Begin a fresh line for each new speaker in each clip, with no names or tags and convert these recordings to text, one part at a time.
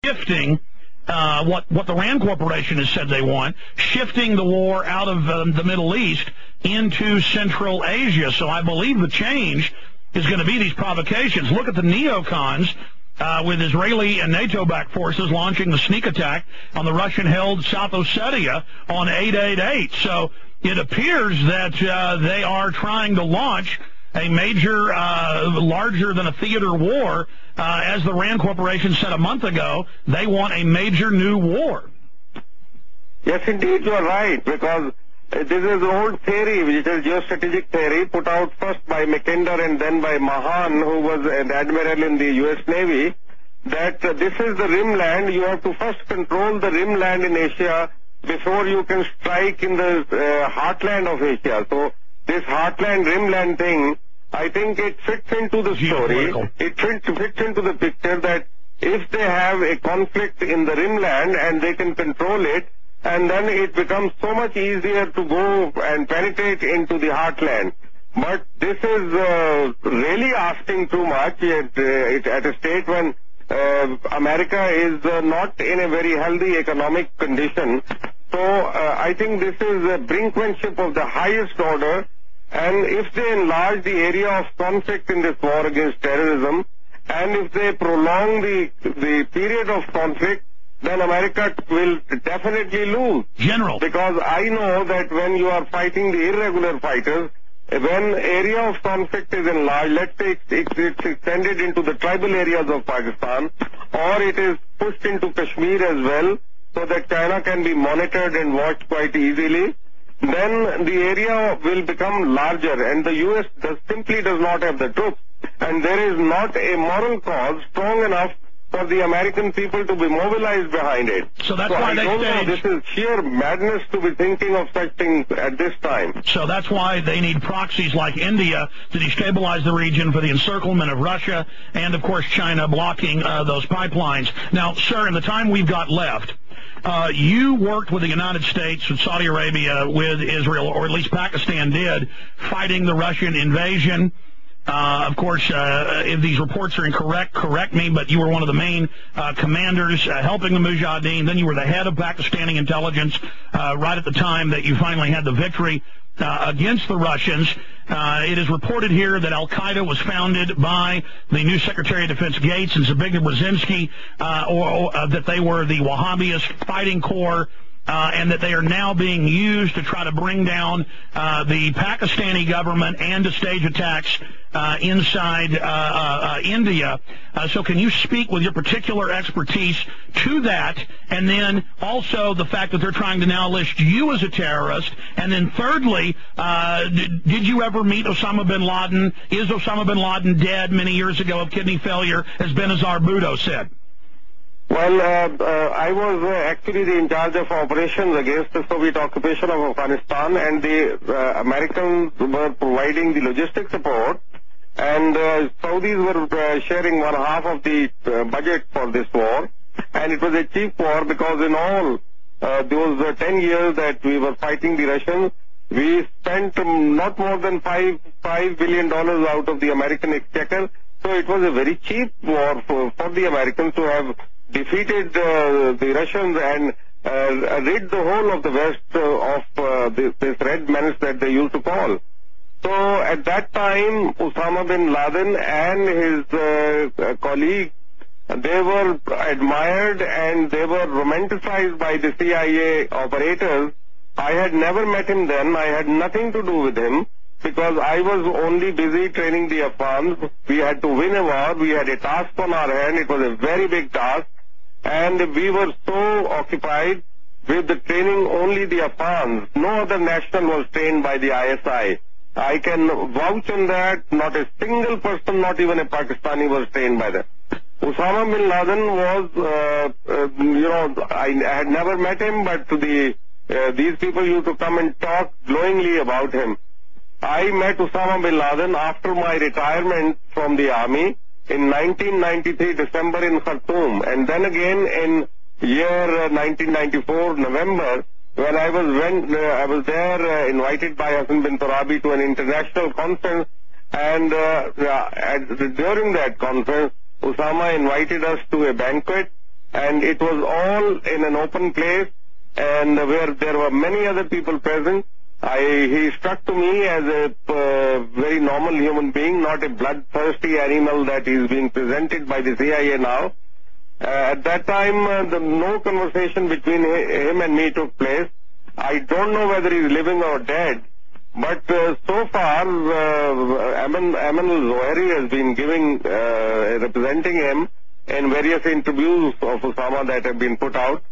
shifting what the Rand Corporation has said they want, shifting the war out of the Middle East into Central Asia. So I believe the change is going to be these provocations. Look at the neocons with Israeli and NATO-backed forces launching the sneak attack on the Russian-held South Ossetia on 8/8/8. So it appears that they are trying to launch a major, larger than a theater war. As the Rand Corporation said a month ago, they want a major new war.
Yes, indeed, you are right, because this is an old theory, which is geostrategic theory, put out first by Mackinder and then by Mahan, who was an admiral in the U.S. Navy, that this is the rimland. You have to first control the rimland in Asia before you can strike in the heartland of Asia. So this heartland, rimland thing, I think it fits into the story. It fits into the picture that if they have a conflict in the rimland and they can control it, and then it becomes so much easier to go and penetrate into the heartland. But this is really asking too much at a state when America is not in a very healthy economic condition. So I think this is a brinkmanship of the highest order. And if they enlarge the area of conflict in this war against terrorism, and if they prolong the period of conflict, then America will definitely lose.
General.
Because I know that when you are fighting the irregular fighters, when area of conflict is enlarged, let's say it's extended into the tribal areas of Pakistan, or it is pushed into Kashmir as well, so that China can be monitored and watched quite easily, then the area will become larger, and the U.S. simply does not have the troops, and there is not a moral cause strong enough for the American people to be mobilized behind it.
So that's why
this is sheer madness to be thinking of such things at this time.
So that's why they need proxies like India to destabilize the region for the encirclement of Russia and, of course, China blocking those pipelines. Now, sir, in the time we've got left, you worked with the United States, with Saudi Arabia, with Israel, or at least Pakistan did, fighting the Russian invasion. Of course, if these reports are incorrect, correct me, but you were one of the main commanders helping the Mujahideen. Then you were the head of Pakistani intelligence right at the time that you finally had the victory against the Russians. It is reported here that Al-Qaeda was founded by the new Secretary of Defense Gates and Zbigniew Brzezinski, that they were the Wahhabist fighting corps, and that they are now being used to try to bring down the Pakistani government and to stage attacks inside India. So can you speak with your particular expertise to that, and then also the fact that they're trying to now list you as a terrorist, and then thirdly, did you ever meet Osama bin Laden? Is Osama bin Laden dead many years ago of kidney failure, as Benazir Bhutto said?
Well, I was actually in charge of operations against the Soviet occupation of Afghanistan, and the Americans were providing the logistic support, and Saudis were sharing one half of the budget for this war, and it was a cheap war because in all those 10 years that we were fighting the Russians, we spent not more than $5 billion out of the American exchequer, so it was a very cheap war for the Americans to have defeated the Russians and rid the whole of the West of this red menace that they used to call. So at that time, Osama bin Laden and his colleague, they were admired and they were romanticized by the CIA operators. I had never met him then. I had nothing to do with him because I was only busy training the Afghans. We had to win a war. We had a task on our hand. It was a very big task. And we were so occupied with the training only the Afghans. No other national was trained by the I.S.I. I can vouch on that. Not a single person, not even a Pakistani, was trained by them. Osama bin Laden was, I had never met him, but these people used to come and talk glowingly about him. I met Osama bin Laden after my retirement from the army in 1993 December in Khartoum, and then again in year 1994 November, when I was there invited by Hassan bin Turabi to an international conference, and during that conference, Osama invited us to a banquet, and it was all in an open place, and where there were many other people present. He struck to me as a very normal human being, not a bloodthirsty animal that is being presented by the CIA now. At that time, no conversation between him and me took place. I don't know whether he's living or dead, but so far, Ayman al-Zawahiri has been representing him in various interviews of Osama that have been put out.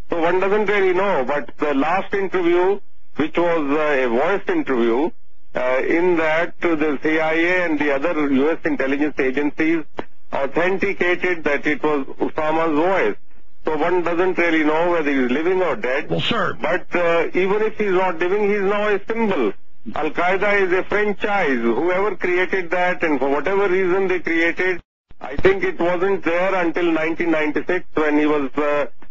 So one doesn't really know, but the last interview, which was a voice interview, in that the CIA and the other U.S. intelligence agencies authenticated that it was Osama's voice. So one doesn't really know whether he's living or dead.
Well, sir.
But even if he's not living, he's now a symbol. Al-Qaeda is a franchise. Whoever created that, and for whatever reason they created, I think it wasn't there until 1996 when he was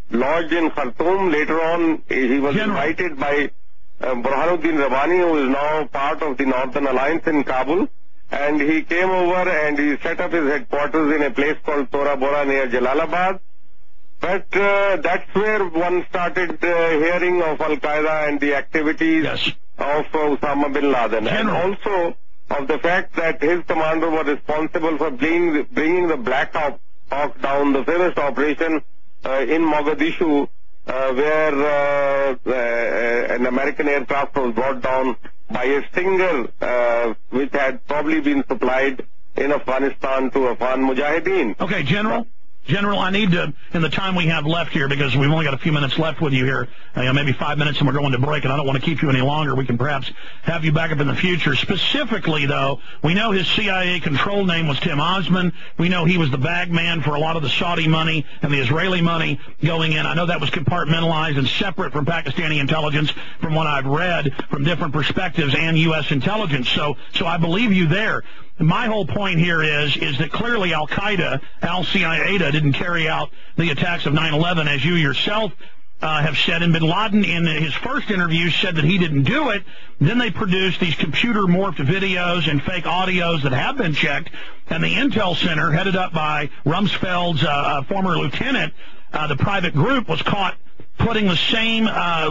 lodged in Khartoum. Later on, he was invited by Burhanuddin Rabbani, who is now part of the Northern Alliance in Kabul. And he came over and he set up his headquarters in a place called Tora Bora near Jalalabad. But that's where one started hearing of Al-Qaeda and the activities of Osama bin Laden. And also of the fact that his commander was responsible for bringing the Black Hawk down, the famous operation in Mogadishu, where an American aircraft was brought down by a Stinger, which had probably been supplied in Afghanistan to Afghan Mujahideen.
Okay, General, I need to, in the time we have left here, because we've only got a few minutes left with you here, maybe 5 minutes and we're going to break, and I don't want to keep you any longer. We can perhaps have you back up in the future. Specifically, though, we know his CIA control name was Tim Osman. We know he was the bag man for a lot of the Saudi money and the Israeli money going in. I know that was compartmentalized and separate from Pakistani intelligence from what I've read from different perspectives and U.S. intelligence. So I believe you there. My whole point here is that clearly Al-Qaeda, Al-Qaeda didn't carry out the attacks of 9/11, as you yourself have said. And bin Laden, in his first interview, said that he didn't do it. Then they produced these computer-morphed videos and fake audios that have been checked. And the Intel Center, headed up by Rumsfeld's former lieutenant, the private group, was caught putting the same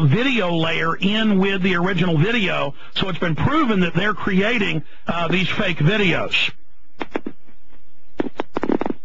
video layer in with the original video. So it's been proven that they're creating these fake videos.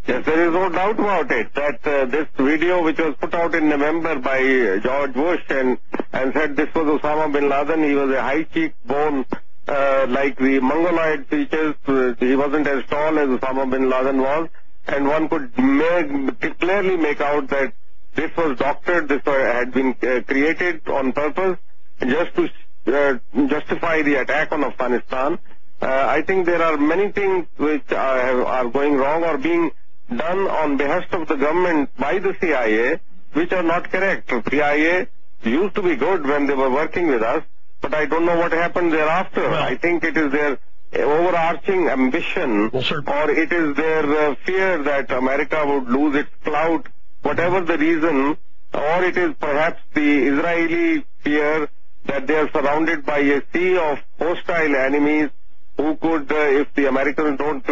Yes, there is no doubt about it, that this video, which was put out in November by George Bush and said this was Osama bin Laden, he was a high cheekbone, like the Mongoloid features. He wasn't as tall as Osama bin Laden was, and one could clearly make out that this was doctored, this had been created on purpose just to justify the attack on Afghanistan. I think there are many things which are going wrong or being done on behest of the government by the CIA, which are not correct. The CIA used to be good when they were working with us, but I don't know what happened thereafter. Well, I think it is their overarching ambition, or it is their fear that America would lose its clout, whatever the reason, or it is perhaps the Israeli fear that they are surrounded by a sea of hostile enemies who could, if the Americans don't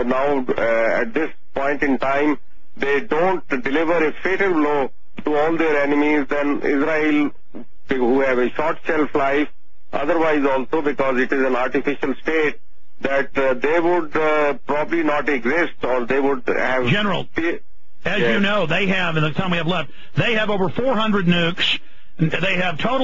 now, at this point in time, they don't deliver a fatal blow to all their enemies, then Israel, who have a short shelf life, otherwise also because it is an artificial state, that they would probably not exist, or they would have...
General, as you know, they have, in the time we have left, they have over 400 nukes. They have total